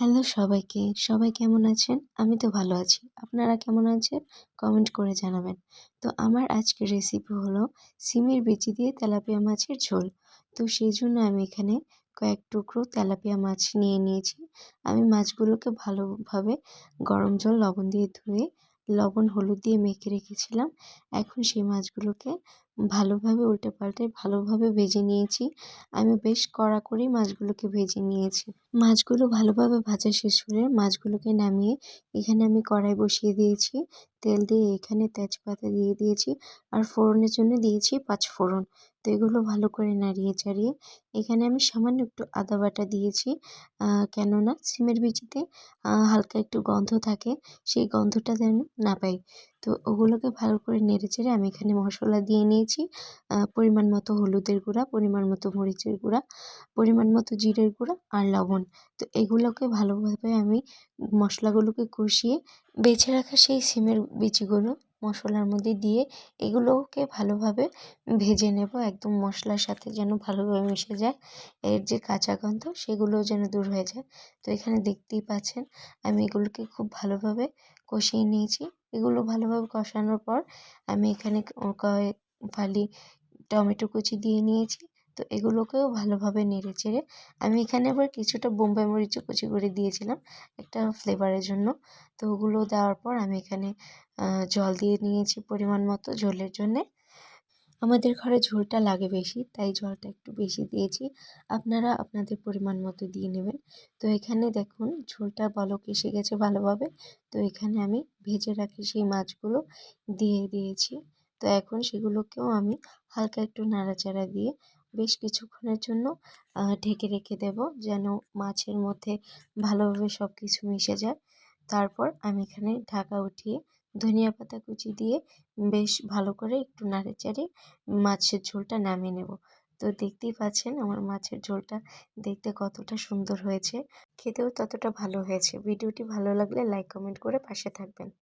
Hello সবাইকে। সবাই কেমন আছেন? আমি তো ভালো আছি। আপনারা কেমন আছেন? কমেন্ট করে জানাবেন। তো আমার আজকের রেসিপি হলো সিমের বিচি দিয়ে তেলাপিয়া মাছের ঝোল। তো সেইজন্য আমি এখানে কয়েক টুকরো তেলাপিয়া মাছ নিয়ে নিয়েছি। আমি মাছগুলোকে ভালোভাবে গরম জল লবণ দিয়ে ধুয়ে লবণ হলুদ দিয়ে মেখে রেখেছিলাম। এখন সেই মাছগুলোকে ভালোভাবে উল্টে-পাল্টে ভালোভাবে ভেজে নিয়েছি। আমি বেশ কড়া করেই মাছগুলোকে ভেজে নিয়েছি। মাছগুলো ভালোভাবে ভাজা শেষ হলে মাছগুলোকে নামিয়ে এখানে আমি কড়াই বসিয়ে দিয়েছি। তেল দিয়ে এখানে তেজপাতা দিয়ে দিয়েছি আর ফোড়নের জন্য দিয়েছি ৫ ফোড়ন। তো এগুলো ভালো করে নাড়িয়ে চাড়িয়ে এখানে আমি সামান্য একটু আদা বাটা দিয়েছি। কেননা সিমের বিচিতে হালকা একটু গন্ধ থাকে, সেই গন্ধটা যেন না পাই। তো ওগুলোকে ভালো করে নেড়েচেড়ে আমি এখানে মশলা দিয়ে নিয়েছি। পরিমাণ মতো হলুদের গুঁড়া, পরিমাণ মতো মরিচের গুঁড়া, পরিমাণ মতো জিরের গুঁড়া আর লবণ। তো এগুলোকে ভালোভাবে আমি মশলাগুলোকে কষিয়ে বেছে রাখা সেই সিমের বিচিগুলো মশলার মধ্যে দিয়ে এগুলোকে ভালোভাবে ভেজে নেব, একদম মশলার সাথে যেন ভালোভাবে মিশে যায়। এর যে কাঁচা গন্ধ সেগুলোও যেন দূর হয়ে যায়। তো এখানে দেখতেই পাচ্ছেন আমি এগুলোকে খুব ভালোভাবে কষিয়ে নিয়েছি। এগুলো ভালোভাবে কষানোর পর আমি এখানে কয়েক ফালি টমেটো কুচি দিয়ে নিয়েছি। তো এগুলোকেও ভালোভাবে নেড়েচেড়ে আমি এখানে আবার কিছুটা বোম্বাই মরিচও কুচি করে দিয়েছিলাম একটা ফ্লেভারের জন্য। তো ওগুলো দেওয়ার পর আমি এখানে জল দিয়ে নিয়েছি পরিমাণ মতো ঝোলের জন্যে। আমাদের ঘরে ঝোলটা লাগে বেশি, তাই জলটা একটু বেশি দিয়েছি। আপনারা আপনাদের পরিমাণ মতো দিয়ে নেবেন। তো এখানে দেখুন ঝোলটা বলক এসে গেছে ভালোভাবে। তো এখানে আমি ভেজে রাখি সেই মাছগুলো দিয়ে দিয়েছি। তো এখন সেগুলোকেও আমি হালকা একটু নাড়াচাড়া দিয়ে বেশ কিছুক্ষণের জন্য ঢেকে রেখে দেব, যেন মাছের মধ্যে ভালোভাবে সব কিছু মিশে যায়। তারপর আমি এখানে ঢাকা উঠিয়ে ধনিয়া পাতা কুচি দিয়ে বেশ ভালো করে একটু নাড়েচাড়ে মাছের ঝোলটা নামিয়ে নেব। তো দেখতেই পাচ্ছেন আমার মাছের ঝোলটা দেখতে কতটা সুন্দর হয়েছে, খেতেও ততটা ভালো হয়েছে। ভিডিওটি ভালো লাগলে লাইক কমেন্ট করে পাশে থাকবেন।